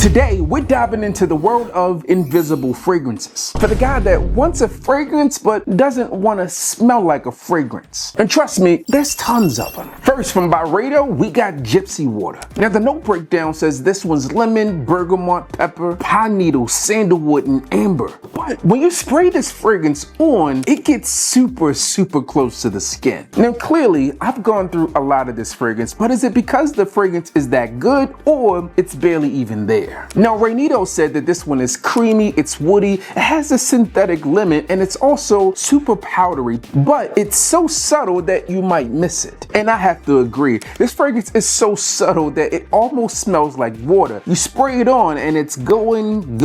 Today, we're diving into the world of invisible fragrances. For the guy that wants a fragrance but doesn't want to smell like a fragrance. And trust me, there's tons of them. First, from Byredo, we got Gypsy water. Now, the note breakdown says this one's lemon, bergamot, pepper, pine needle, sandalwood, and amber. But when you spray this fragrance on, it gets super close to the skin. Now, clearly, I've gone through a lot of this fragrance, but is it because the fragrance is that good or it's barely even there? Now, Initio said that this one is creamy, it's woody, it has a synthetic lemon, and it's also super powdery, but it's so subtle that you might miss it. And I have to agree, this fragrance is so subtle that it almost smells like water. You spray it on and it's going.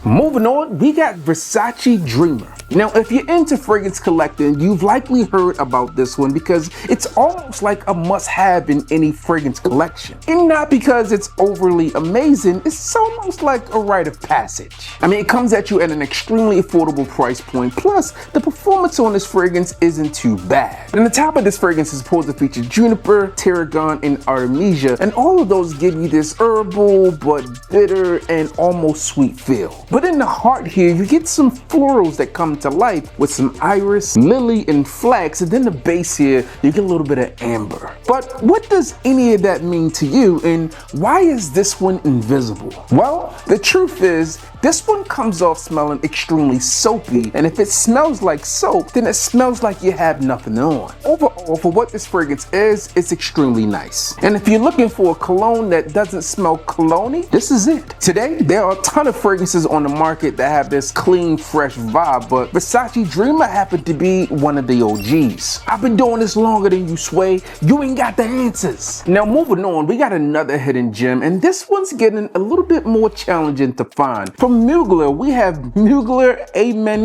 Moving on, we got Versace Dreamer. Now, if you're into fragrance collecting, you've likely heard about this one because it's almost like a must-have in any fragrance collection. And not because it's overly amazing, it's almost like a rite of passage. I mean, it comes at you at an extremely affordable price point, plus the performance on this fragrance isn't too bad. And the top of this fragrance is supposed to feature juniper, tarragon, and artemisia, and all of those give you this herbal but bitter and almost sweet feel. But in the heart here, you get some florals that come to life with some iris, lily, and flax, and then the base here, you get a little bit of amber. But what does any of that mean to you, and why is this one invisible? Well, the truth is, this one comes off smelling extremely soapy, and if it smells like soap, then it smells like you have nothing on. Overall, for what this fragrance is, it's extremely nice. And if you're looking for a cologne that doesn't smell cologne-y, this is it. Today, there are a ton of fragrances on the market that have this clean, fresh vibe, but Versace Dreamer happened to be one of the OGs. I've been doing this longer than you, Sway. You ain't got the answers. Now, moving on, we got another hidden gem, and this one's getting a little bit more challenging to find. From Mugler, we have Mugler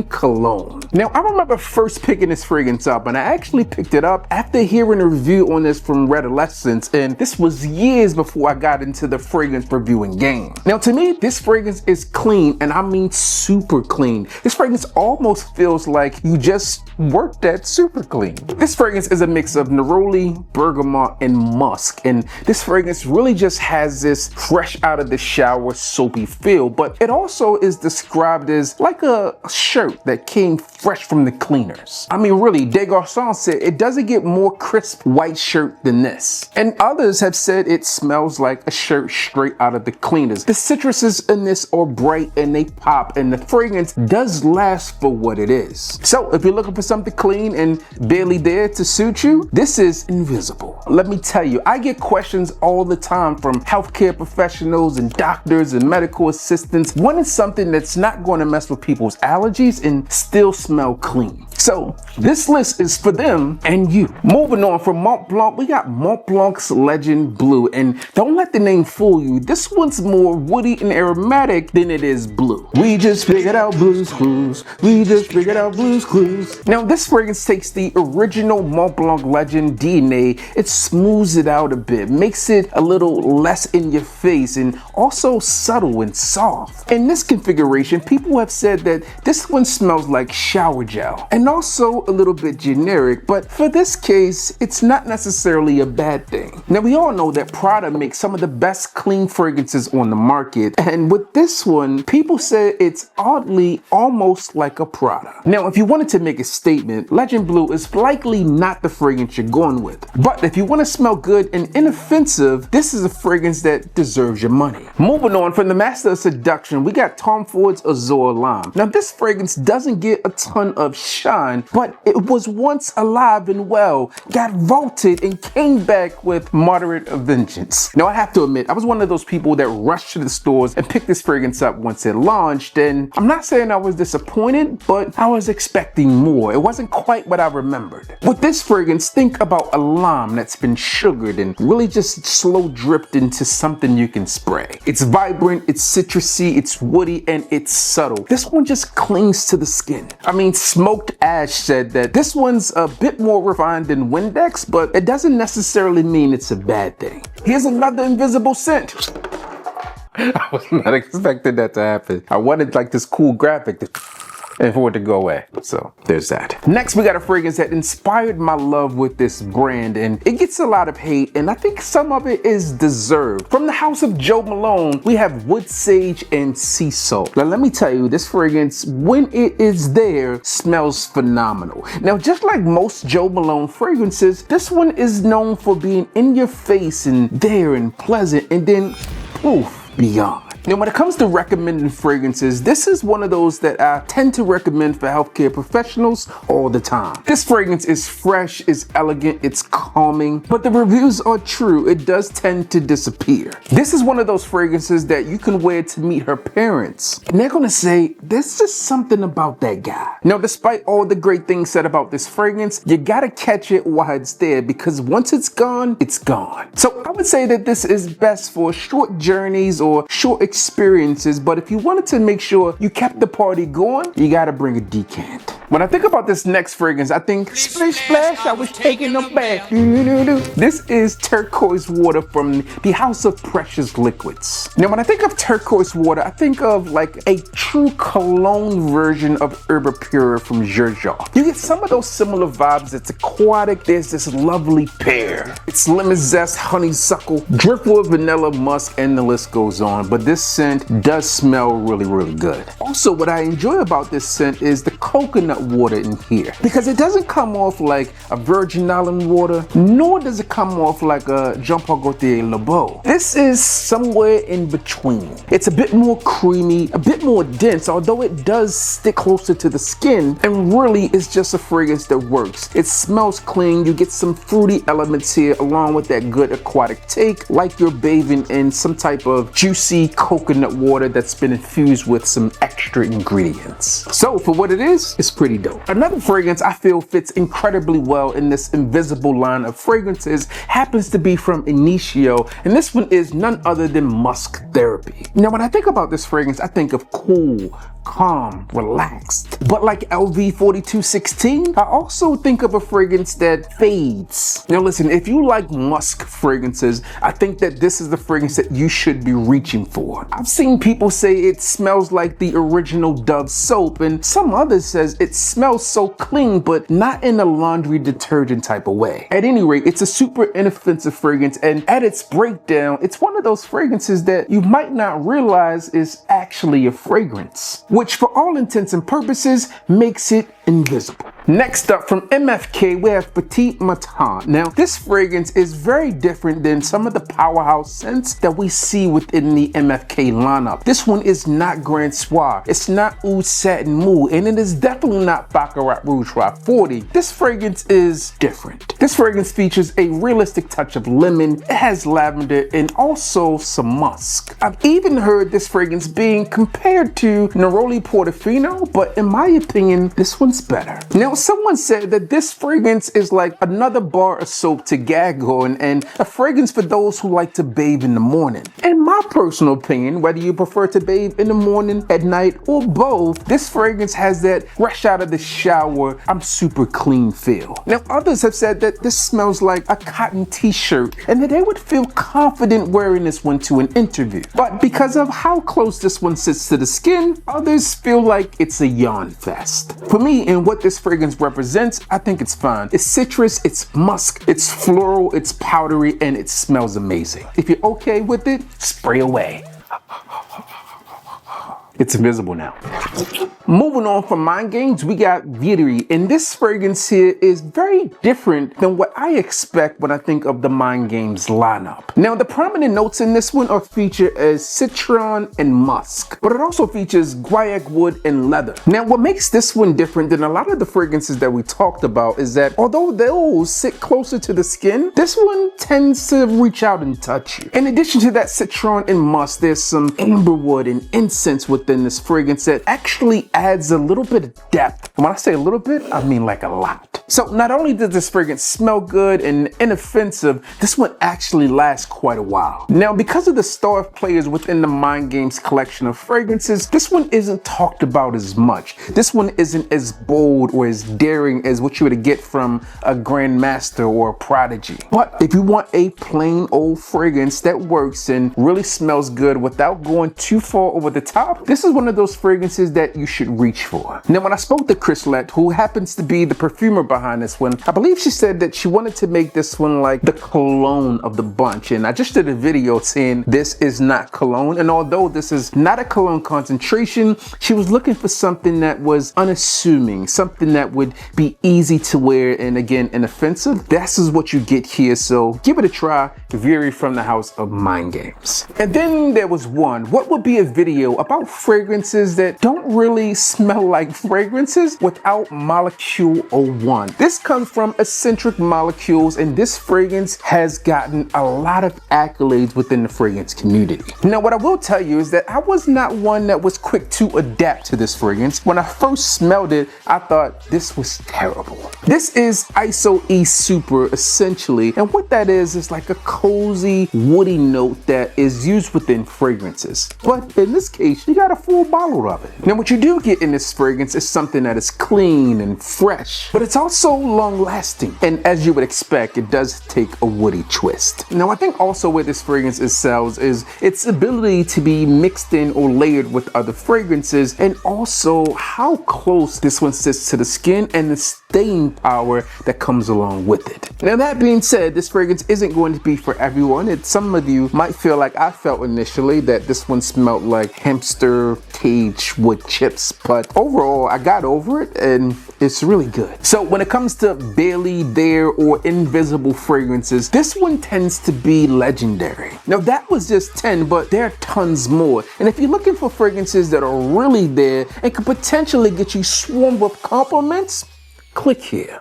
Cologne. Now, I remember first picking this fragrance up, and I actually picked it up after hearing a review on this from Redolescence, and this was years before I got into the fragrance reviewing game. Now, to me, this fragrance is clean, and I mean super clean. This fragrance almost feels like you just worked at Super Clean. This fragrance is a mix of neroli, bergamot, and musk, and this fragrance really just has this fresh out of the shower soapy feel, but it also is described as like a shirt that came fresh from the cleaners. I mean, really, De Garçon said it doesn't get more crisp white shirt than this. And others have said it smells like a shirt straight out of the cleaners. The citruses in this are bright and they pop, and the fragrance does last for what it is. So if you're looking for something clean and barely there to suit you, this is invisible. Let me tell you, I get questions all the time from healthcare professionals and doctors and medical assistants wanting something that's not going to mess with people's allergies and still smell clean. So this list is for them and you. Moving on, from Mont Blanc, we got Mont Blanc's Legend Blue, and don't let the name fool you. This one's more woody and aromatic than it is blue. We just figured out Blue's Clues. We just figured out Blue's Clues. Now, this fragrance takes the original Mont Blanc Legend DNA, it smooths it out a bit, makes it a little less in your face, and also subtle and soft. In this configuration, people have said that this one smells like shower gel, and also a little bit generic, but for this case, it's not necessarily a bad thing. Now, we all know that Prada makes some of the best clean fragrances on the market, and with this one, people say it's oddly almost like a Prada. Now, if you wanted to make a statement, Legend Blue is likely not the fragrance you're going with, but if you want to smell good and inoffensive, this is a fragrance that deserves your money. Moving on, from the Master of Seduction, we got Tom Ford's Azure Lime. Now, this fragrance doesn't get a ton of shine, but it was once alive and well, got vaulted, and came back with moderate vengeance. Now, I have to admit, I was one of those people that rushed to the stores and picked this fragrance up once it launched, and I'm not saying I was disappointed, but I was expecting more. It wasn't quite what I remembered. With this fragrance, think about a lime that's been sugared and really just slow dripped into something you can spray. It's vibrant, it's citrusy, it's woody, and it's subtle. This one just clings to the skin. I mean, Smoked Ash said that this one's a bit more refined than Windex, but it doesn't necessarily mean it's a bad thing. Here's another invisible scent. I was not expecting that to happen. I wanted like this cool graphic. and for it to go away. So there's that. Next, we got a fragrance that inspired my love with this brand, and it gets a lot of hate, and I think some of it is deserved. From the house of Joe Malone, we have wood sage and sea salt. Now let me tell you, this fragrance, when it is there, smells phenomenal. Now just like most Joe Malone fragrances, this one is known for being in your face and there and pleasant, and then poof, beyond. Now, when it comes to recommending fragrances, this is one of those that I tend to recommend for healthcare professionals all the time. This fragrance is fresh, it's elegant, it's calming, but the reviews are true. It does tend to disappear. This is one of those fragrances that you can wear to meet her parents, and they're gonna say, there's just something about that guy. Now, despite all the great things said about this fragrance, you gotta catch it while it's there, because once it's gone, it's gone. So I would say that this is best for short journeys or short experiences, but if you wanted to make sure you kept the party going, you gotta bring a decant. When I think about this next fragrance, I think splish splash, I was taking a bath. This is turquoise water from the house of precious liquids. Now when I think of turquoise water, I think of like a true cologne version of Herba Pura from Azure. You get some of those similar vibes. It's aquatic, there's this lovely pear. It's lemon zest, honeysuckle, driftwood, vanilla, musk, and the list goes on. But this scent does smell really, really good. Also, what I enjoy about this scent is the coconut water in here, because it doesn't come off like a Virgin Island water, nor does it come off like a Jean Paul Gaultier Le Beau. This is somewhere in between. It's a bit more creamy, a bit more dense, although it does stick closer to the skin, and really it's just a fragrance that works. It smells clean, you get some fruity elements here along with that good aquatic take, like you're bathing in some type of juicy coconut water that's been infused with some extra ingredients. So for what it is, it's pretty dope. Another fragrance I feel fits incredibly well in this invisible line of fragrances happens to be from Initio, and this one is none other than Musk Therapy. Now when I think about this fragrance, I think of cool, calm, relaxed. But like LV 4216, I also think of a fragrance that fades. Now listen, if you like musk fragrances, I think that this is the fragrance that you should be reaching for. I've seen people say it smells like the original Dove soap, and some others says it smells so clean, but not in a laundry detergent type of way. At any rate, it's a super inoffensive fragrance, and at its breakdown, it's one of those fragrances that you might not realize is actually a fragrance, which for all intents and purposes makes it invisible. Next up from MFK, we have Petit Matin. Now this fragrance is very different than some of the powerhouse scents that we see within the MFK lineup. This one is not Grand Soir, it's not Oud Satin Mou, and it is definitely not Baccarat Rouge 40. This fragrance is different. This fragrance features a realistic touch of lemon, it has lavender, and also some musk. I've even heard this fragrance being compared to Neroli Portofino, but in my opinion, this one's better. Now, someone said that this fragrance is like another bar of soap to gag on and a fragrance for those who like to bathe in the morning. In my personal opinion, whether you prefer to bathe in the morning, at night, or both, this fragrance has that fresh out of the shower, I'm super clean feel. Now, others have said that this smells like a cotton t-shirt and that they would feel confident wearing this one to an interview. But because of how close this one sits to the skin, others feel like it's a yawn fest. For me, and what this fragrance represents, I think it's fine. It's citrus, it's musk, it's floral, it's powdery, and it smells amazing. If you're okay with it, spray away. It's invisible now. Moving on from Mind Games, we got Vieri, and this fragrance here is very different than what I expect when I think of the Mind Games lineup. Now, the prominent notes in this one are featured as citron and musk, but it also features guaiac wood and leather. Now, what makes this one different than a lot of the fragrances that we talked about is that although they'll sit closer to the skin, this one tends to reach out and touch you. In addition to that citron and musk, there's some amberwood and incense within this fragrance that actually adds a little bit of depth. And when I say a little bit, I mean like a lot. So not only does this fragrance smell good and inoffensive, this one actually lasts quite a while. Now, because of the star of players within the Mind Games collection of fragrances, this one isn't talked about as much. This one isn't as bold or as daring as what you would get from a Grandmaster or a Prodigy. But if you want a plain old fragrance that works and really smells good without going too far over the top, this is one of those fragrances that you should reach for. Now, when I spoke to Chrislette, who happens to be the perfumer behind this one, I believe she said that she wanted to make this one like the cologne of the bunch. And I just did a video saying this is not cologne. And although this is not a cologne concentration, she was looking for something that was unassuming, something that would be easy to wear and again, inoffensive. This is what you get here. So give it a try. Vieri from the house of Mind Games. And then there was one. What would be a video about fragrances that don't really smell like fragrances without Molecule 01? This comes from Escentric Molecules, and this fragrance has gotten a lot of accolades within the fragrance community. Now, what I will tell you is that I was not one that was quick to adapt to this fragrance. When I first smelled it, I thought this was terrible. This is ISO E Super essentially, and what that is like a cozy woody note that is used within fragrances. But in this case, you got a full bottle of it. Now, what you do get in this fragrance is something that is clean and fresh, but it's also long lasting. And as you would expect, it does take a woody twist. Now, I think also where this fragrance excels is its ability to be mixed in or layered with other fragrances, and also how close this one sits to the skin and the staying power that comes along with it. Now, that being said, this fragrance isn't going to be for everyone. Some of you might feel like I felt initially, that this one smelled like hamster cage wood chips, but overall I got over it and it's really good. So when it comes to barely there or invisible fragrances, this one tends to be legendary. Now, that was just 10, but there are tons more. And if you're looking for fragrances that are really there and could potentially get you swarmed with compliments, click here.